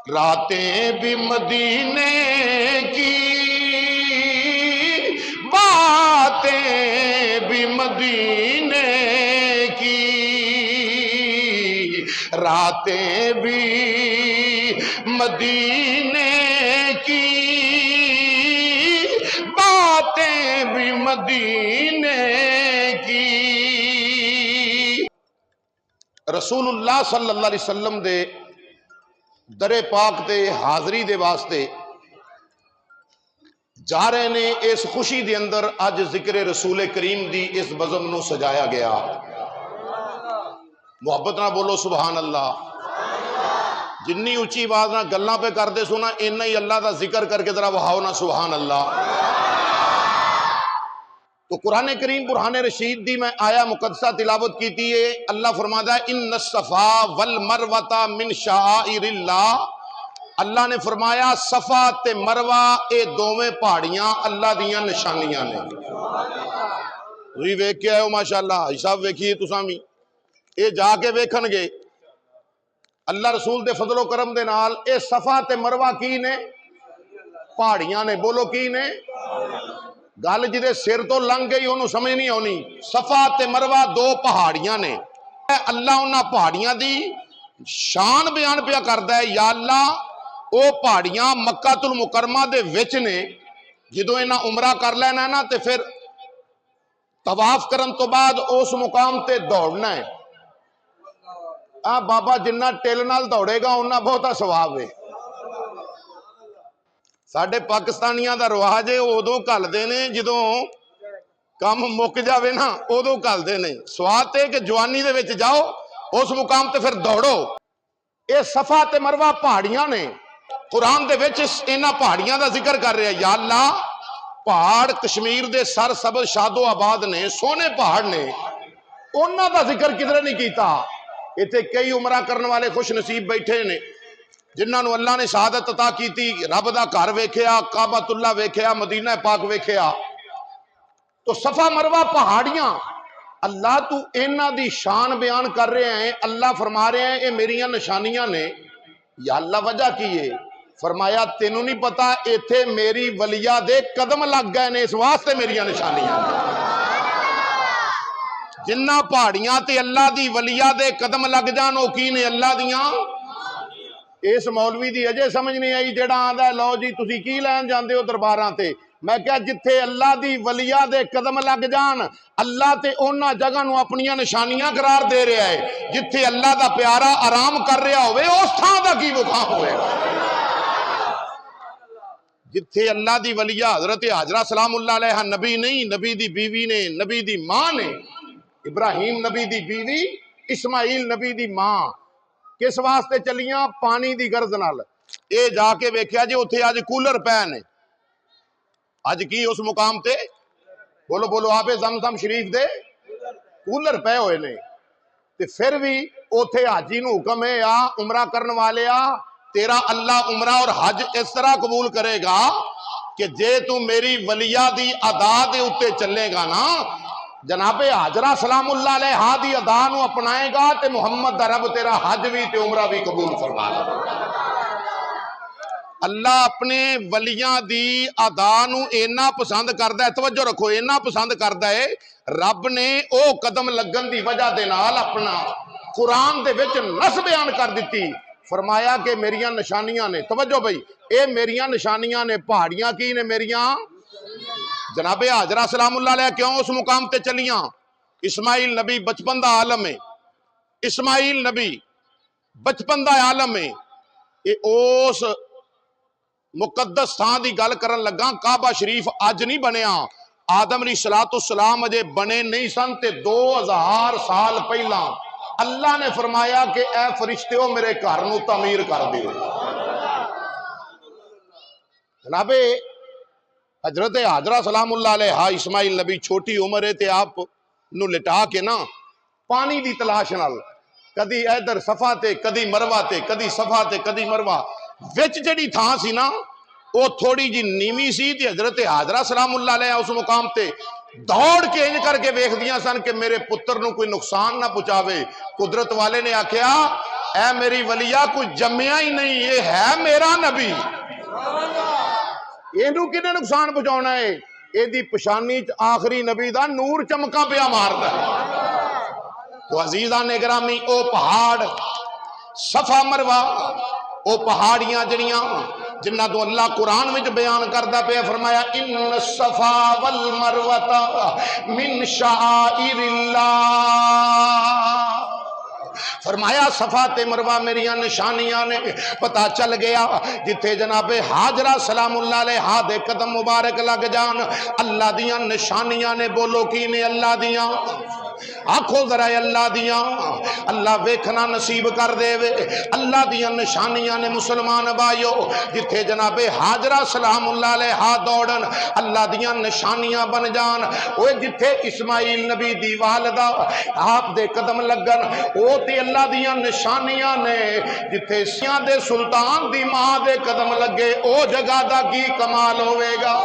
रातें भी मदीने की, बातें भी मदीने की, रातें भी मदीने की, बातें भी मदीने की। रसूलुल्लाह सल्लल्लाहु अलैहि वसल्लम दे दरे पाक ते हाजरी दे वास्ते जा रहे ने। इस खुशी दे अंदर अज जिक्र रसूल करीम दी इस बज़म नूं सजाया गया। मुहब्बत ना बोलो सुभान अल्लाह। जिन्नी उच्ची आवाज ना गल्लां पे करदे सुना इन्ना ही अल्लाह दा जिक्र करके जरा वहाओ ना सुभान अल्लाह। तो कुरान करीम बुरहान रशीद दी मैं आया मुकद्दसा तिलावत की थी। अल्लाह फरमादा है इन्न सफा वल मरवता मिन शाइरिल्लाह। अल्लाह ने फरमाया सफा ते मरवा ये दोवें पहाड़ियां अल्लाह दियां निशानियां ने। तुसीं वेख के आयो माशाअल्लाह। हिसाब वेखिए तुसां भी ये जाके वेखणगे अल्लाह रसूल दे फजलो करम दे नाल। ये सफा ते मरवा की ने? पहाड़ियां ने। बोलो की ने? गल जिदे सिर तो लंघ गई उन्होंने समझ नहीं आनी। सफा ते मरवा दो पहाड़ियां ने। अल्लाह उन्हां पहाड़ियां दी शान बयान पिया करदा है। या अल्लाह वो पहाड़ियां मक्कातुल मुकरमा दे विच ने। जदों इन्हां उमरा कर लेना ना ते फिर तवाफ करन तो बाद उस मुकाम ते दौड़ना है। आ बाबा जिन्ना टिल नाल दौड़ेगा उन्ना बहुता सवाब है। साडे पाकिस्तानियां दा रिवाज है उदों घलदे ने जदों काम मुक जावे ना उदों घलदे ने। स्वाद है कि जवानी दे विच जाओ उस मुकाम ते फिर दौड़ो। ये सफा ते मरवा पहाड़ियां ने। कुरान दे विच इन्हां पहाड़ियां दा जिक्र कर रहा है। या अल्लाह पहाड़ कश्मीर दे सर सबज शादो आबाद ने, सोने पहाड़ ने, उन्हां दा जिक्र किधरे नहीं कीता। इत्थे कई उमरा करने वाले खुश नसीब बैठे ने जिन्होंने अल्लाह ने शहादत अता की थी। रब दा घर वेख्या, काबातुल्ला वेख्या, मदीना पाक वेख्या। तो सफा मरवा पहाड़ियां अल्लाह तू इन्हां दी शान बयान कर रहे हैं। अल्लाह फरमा रहे हैं ये मेरियां निशानियां ने। या अल्लाह वजह की है? फरमाया तेनू नहीं पता इत्थे मेरी वलिया दे कदम लग गए ने, इस वास्ते मेरियां निशानियां ने। जिन्ना पहाड़ियां ते अल्लाह दी वलिया दे कदम लग जान ओ की ने? अल्लाह दियां। इस मौलवी दी अजे समझ नहीं आई जेड़ा आंदा लो जी तुसी की लैन जांदे हो दरबारां ते। मैं क्या जिथे अल्लाह दी वलिया दे कदम लग जान अल्लाह ते उन्हां जगह नूं अपनियां निशानियां करार दे रहा है। जिथे अल्लाह दा प्यारा आराम कर रहा होवे उस थां दा की मुकाम होएगा। जिथे अल्लाह दी वलिया हजरत हाजरा सलामुल्लाह अलैहा नबी नहीं नबी दी बीवी ने, नबी दी मां ने। इब्राहिम नबी दी बीवी, इस्माइल नबी दी मां किस वास्ते चलियां? पानी दी गर्ज नाल। ये जाके वेख्या जी उत्थे अज कूलर पै ने। अज की उस मुकाम ते बोलो बोलो आपे ज़मज़म शरीफ दे कूलर पै हुए ने। ते फिर भी उत्थे हाजी नूं हुक्म है आ उमरा करन वाले आ तेरा अल्लाह उमरा और हज इस तरह कबूल करेगा कि जे तू मेरी वलिया दी अदा दे उत्ते चलेगा ना, जनाबे हाजरा सलामुल्लाह अलैहा दी अदा नूं अपनाएगा ते मुहम्मद दा रब तेरा हज भी ते उमरा भी कबूल फरमा लेगा। अल्लाह अपने वलियां दी अदा नूं इन्ना पसंद करदा है। तवज्जो रखो, इन्ना पसंद करदा है रब ने ओ कदम लगन दी वजह दे नाल अपना कुरान दे विच नस बयान कर दिती। फरमाया कि मेरियां निशानियां ने। तवज्जो भाई ये मेरियां निशानियां ने। पहाड़ियां की ने? मेरियां। जनाबे हाजरा सलामुल्लाह अलैहा क्यों उस मुकाम ते चलियां? इस्माइल नबी बचपन दा आलम है। इस्माइल नबी बचपन दा आलम है। ये उस मुकद्दस थां दी गल करन लगा। काबा शरीफ अज नहीं बनया। आदम अलैहिस्सलाम अजे बने नहीं सन ते 2000 साल पहला अल्लाह ने फरमाया कि ए फरिश्तेओ मेरे घर नूं तमीर कर दिओ। जनाबे हजरत हाजरा सलामुल्लाह अलैहा इस्माइल नबी छोटी उम्र है ते आप नूं लिटा के ना पानी दी तलाश नाल कदी इधर सफा ते कदी मरवा ते कदी सफा ते कदी मरवा विच जिहड़ी थां सी ना वो थोड़ी जी नीवी सी ते हजरत हाजरा सलामुल्लाह अलैहा उस मुकाम ते दौड़ के इंज करके वेखदियां सन कि मेरे पुत्र नूं कोई नुकसान ना पहुंचावे। कुदरत वाले ने आख्या ऐ मेरी वलिया कुछ जम्मिया ही नहीं, ये है मेरा नबी। इनू किने नुकसान पहुंचाना है? एदी पछानी च आखिरी नबी दा नूर चमका पिया मारदा है। तो अजीजा ने गिरामी ओ पहाड़ सफा मरवा, ओ पहाड़ियां जड़ियां जिन्ना तो अल्लाह कुरान में बयान करता पे, फरमाया इन सफा वल मरवता मिन शाइरिल्लाह। फरमाया सफा ते मरवा मेरिया निशानियां ने। पता चल गया जिथे जनाबे हाजरा सलामुल्लाह अलैहा दे कदम मुबारक लग जान, अल्लाह दियां निशानियां ने। बोलो की ने? अल्लाह दियां। आखो जरा अल्लाह दियां। अल्लाह वेखना नसीब कर देवे। अल्लाह दियां निशानियां ने मुसलमान भाइयों। जिथे जनाबे हाजरा सलामुल्लाह अलैहा दौड़न, अल्लाह दियां निशानियां बन जान। ओए जिथे इस्माइल नबी दी वालदा आप दे कदम लगन, ओ ते अल्लाह दियां निशानियां ने। जिथे सियां दे सुल्तान दी मां दे कदम लगे, ओ जगह दा की कमाल होवेगा।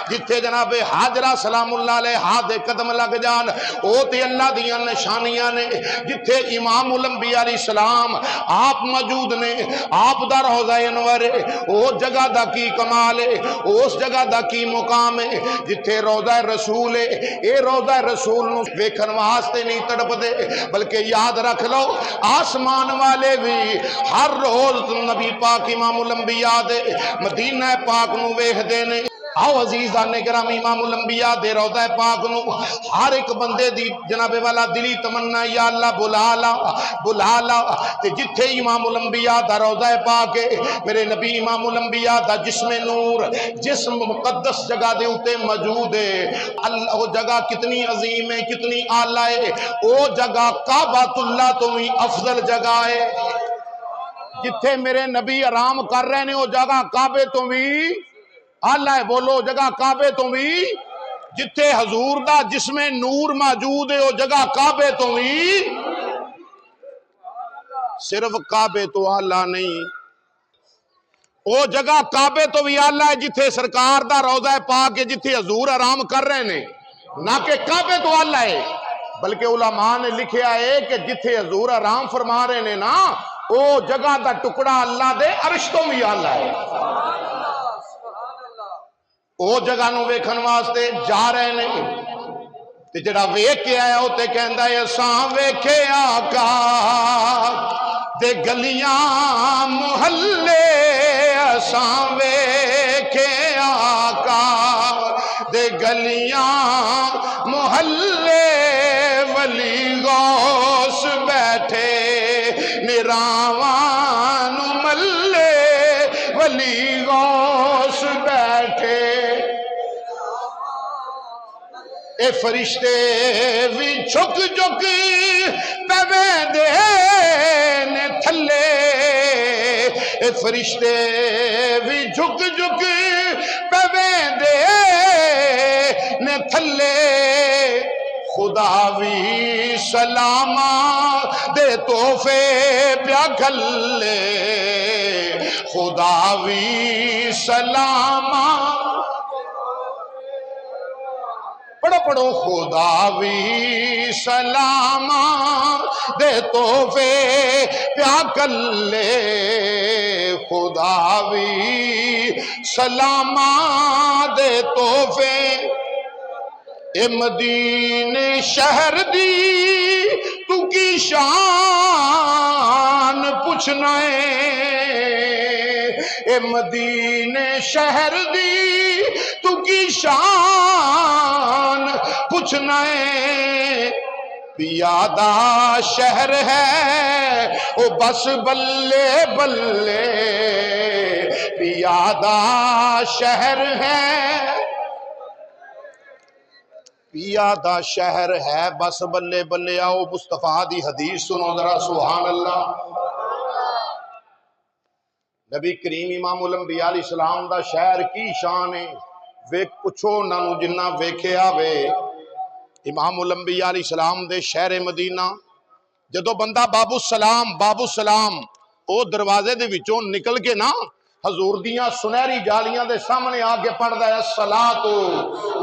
जिथे जनाबे हाजरा सलामुल्लाह अलैहा दे कदम लग जान, ओ ते अल्लाह दियां निशानियां ने। जिथे इमामुल अंबिया अलैहिस्सलाम आप मौजूद ने, आप दा रोज़ा अनवर है, ओ जगह दा की कमाल है, उस जगह दा की मुकाम है। जिथे रोज़ा रसूल है, ए रोज़ा रसूल नूं वेखण वास्ते नहीं तड़पदे, बल्कि याद रख लो आसमान वाले भी हर रोज नबी पाक इमामुल अंबिया दे मदीना पाक नूं वेखदे ने। आओ अजीज़ा ने गिरामी इमामुल अंबिया दे रौज़ा पाक नूं हर एक बंदे दी जनाबे वाला दिली तमन्ना, या अल्लाह बुला ला बुला ला। ते जिथे इमामुल अंबिया दा रौज़ा पाक है, मेरे नबी इमामुल अंबिया दा जिस्मे नूर जिस मुकद्दस जगह दे उत्ते मौजूद है। अल्लाह वो जगह कितनी अजीम है, कितनी आला है। वो जगह काबातुल्लाह तो भी अफजल जगह है। जिथे मेरे नबी आराम कर रहे ने, वो जगह काबे तो भी आला है। बोलो जगह काबे तो भी। जिथे हजूर दा जिसमें नूर मौजूद है, वो जगह काबे तो भी। सिर्फ काबे तो आला नहीं, वो जगह काबे तो भी आला है जिथे सरकार दा रौज़ा पाक है, जिथे हजूर आराम कर रहे ने। ना कि काबे तो आला है, बल्कि उलमा ने लिखा है कि जिथे हजूर आराम फरमा रहे ने ना, वो जगह दा टुकड़ा अल्लाह दे अरश तो भी आला है। वो जगह नूं वेखण वास्ते जा रहे ने। ते जड़ा वेख के आया उते कहंदा है असां वेखे आका दे गलियां मुहल्ले, असां वेखे आका दे गलियां मुहल्ले। वली गौस बैठे निरावां नूं मल्ले, वली गौस बैठे। ए फरिश्ते भी झुक झुक पवेंदे ने थल्ले, ए फरिश्ते भी झुक झुक पवेंदे ने थल्ले। खुदा भी सलामा दे तोहफे प्या घल्ले, खुदा भी सलामा। पढ़ो पढ़ो खुदा भी सलामा दे तोहफे प्या कल्ले, खुदा भी सलामा दे तोहफे। ए मदीने शहर दी तू की शान पुछना है, ए मदीने शहर दी तू की शान पुछना है। पियादा शहर है ओ बस बल्ले बल्ले, पियादा शहर है, पियादा शहर है बस बल्ले बल्ले। आओ मुस्तफा दी हदीस सुनो जरा, सुभान अल्लाह। नबी करीम इमामुल अंबिया अलैहिस्सलाम दा शहर की शान है। वे पुछो उन्होंने जिन्ना वेख्या वे इमामुल अंबिया अलैहिस्सलाम दे शहर मदीना। जदों बंदा बाबू सलाम वो दरवाजे दे विचों निकल के ना हजूर दियां सुनहरी जालियां दे सामने आके पढ़दा है सलातो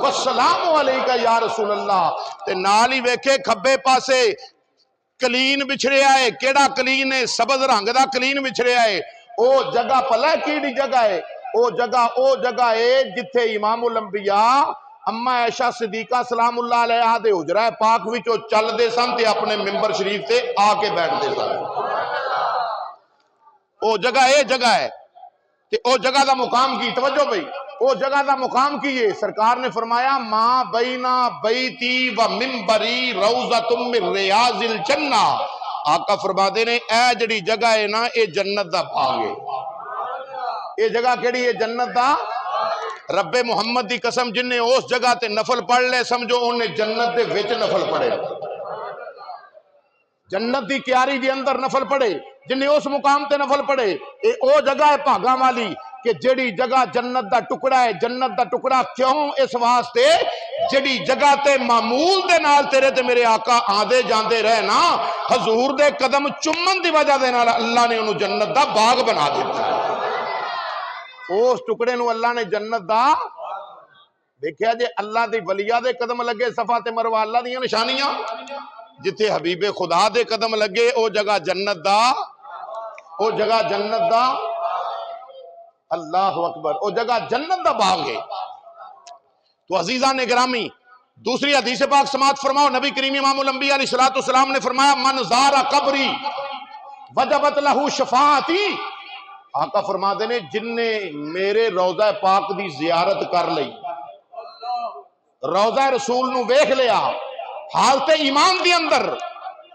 वस्सलामु अलैका या रसूल अल्लाह। ते नाल ही वेखे खब्बे पासे कलीन बिछड़िया है। केड़ा कलीन है? सबज रंग दा कलीन बिछड़िया है। ओ जगह भला केड़ी जगह है? ओ जगह है जिथे इमामुल अंबिया अम्मा ऐशा सिद्दीका सलामुल्लाह अलैहा दे हुजरा पाक विचों चलदे सन ते अपने मिंबर शरीफ ते आके बैठदे सन। ओ जगह है ते ओ जगह दा मुकाम की? तवज्जो भाई, ओ जगह दा मुकाम की है? सरकार ने फरमाया मां बैना बैती व मिंबरी रौज़तुम मिन रियाज़िल जन्ना। आका फरमाते ने ए जड़ी जगह है ना, ये जन्नत दा बाग है। ये जगह केड़ी है? जन्नत दा। रब्बे मुहम्मद दी कसम, जिन्हें उस जगह ते नफल पढ़ ले समझो उन्हें जन्नत दे विच नफल पढ़े। जन्नत दी क्यारी दे अंदर नफल पढ़े, जिन्हें उस मुकाम ते नफल पढ़े। ये ओ जगह है भागा वाली कि जेड़ी जगह जन्नत दा टुकड़ा है। जन्नत दा टुकड़ा क्यों? इस वास्ते जेड़ी जगह ते मामूल दे नाल तेरे ते मेरे आका आंदे जांदे रहे ना, हजूर दे कदम चुम्मन दी वजह दे नाल अल्लाह ने उन्होंने जन्नत दा बाग बना दिता। उस टुकड़े नूं अल्लाह ने जन्नत दा देखिया जे। अल्लाह दी वलिया दे कदम लगे सफा ते मरवा, अल्लाह दी निशानियां। जिथे हबीबे खुदा दे कदम लगे ओ जगह जन्नत दा, ओ जगह जन्नत दा। अल्लाह अकबर, ओ जगह जन्नत दा बाग है। तो अजीजा ने गिरामी, दूसरी हदीस पाक समात फरमाओ, नबी करीम इमामुल अंबिया अलैहिस्सलातु वस्सलाम ने फरमाया मन ज़ारा कब्री वजबत लहू शफाअती। आका फरमाते ने जिन्ने मेरे रोज़ा पाक दी जियारत कर लई, रोज़ा रसूल नू वेख लिया हालते ईमान दी अंदर,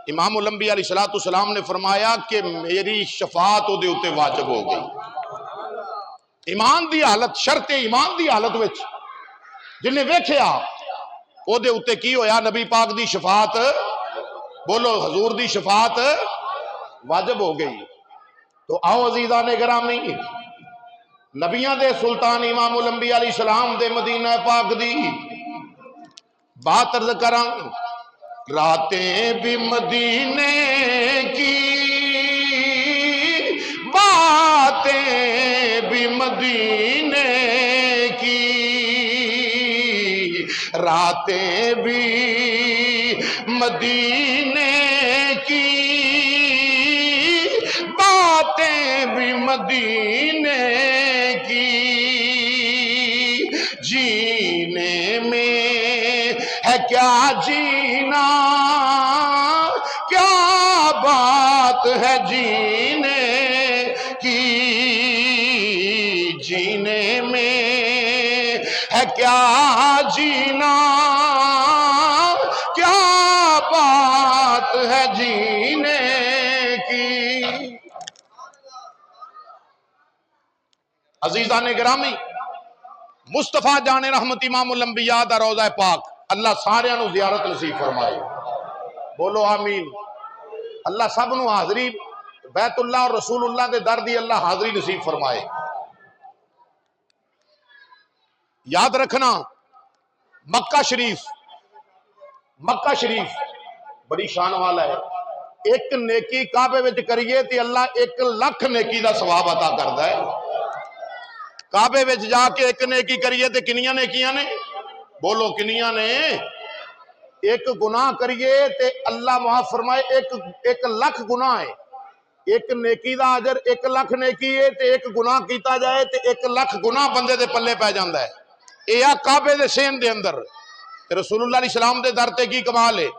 इमामुल अंबिया अलैहिस्सलातु वस्सलाम ने फरमाया कि मेरी शफाअत उहदे उत्ते वाजिब हो गई। ईमान दी हालत, शर्त ईमान दी हालत विच जिन्हें वेख्या ओदे उत्ते की होया? नबी पाक दी शफाअत, बोलो हजूर दी शफाअत वाजिब हो गई। तो आओ अजीजा ने गिरामी, नबियां दे सुल्तान इमामुल अंबिया अलैहिस्सलाम दे मदीना पाक दी बात अर्ज करा। रातें भी मदीने की, बातें भी मदीने की, रातें भी मदीने की, बातें भी मदीने की। जीने में है क्या जीना, क्या बात है जीने की। जीने में है क्या जीना, क्या बात है जीने की। अजीजा ने गिरामी, मुस्तफा जाने रहमत इमामुल अंबिया दा रोज़ा पाक अल्लाह सारियां नूं ज़ियारत नसीब फरमाए। बोलो आमीन। अल्लाह सब नूं हाज़री बैतुल्लाह और रसूलुल्लाह दे दर दी अल्लाह हाज़री नसीब फरमाए। याद रखना मक्का शरीफ बड़ी शान वाला है। एक नेकी काबे विच करिए ते अल्लाह 1 लाख नेकी दा सवाब अता करदा है। काबे विच जाके एक नेकी करिए ते किनियां नेकियां ने? बोलो किनियां ने? एक गुनाह करिए ते अल्लाह माफ फरमाए 1 लाख गुनाह है। एक नेकी दा अजर 1 लाख नेकी है ते एक गुनाह कीता जाए ते 1 लाख गुनाह बंदे दे पल्ले पै जांदा है। यह काबे दे सेन दे अंदर रसूलुल्लाह अलैहि सलाम दे दर ते की कमाल है।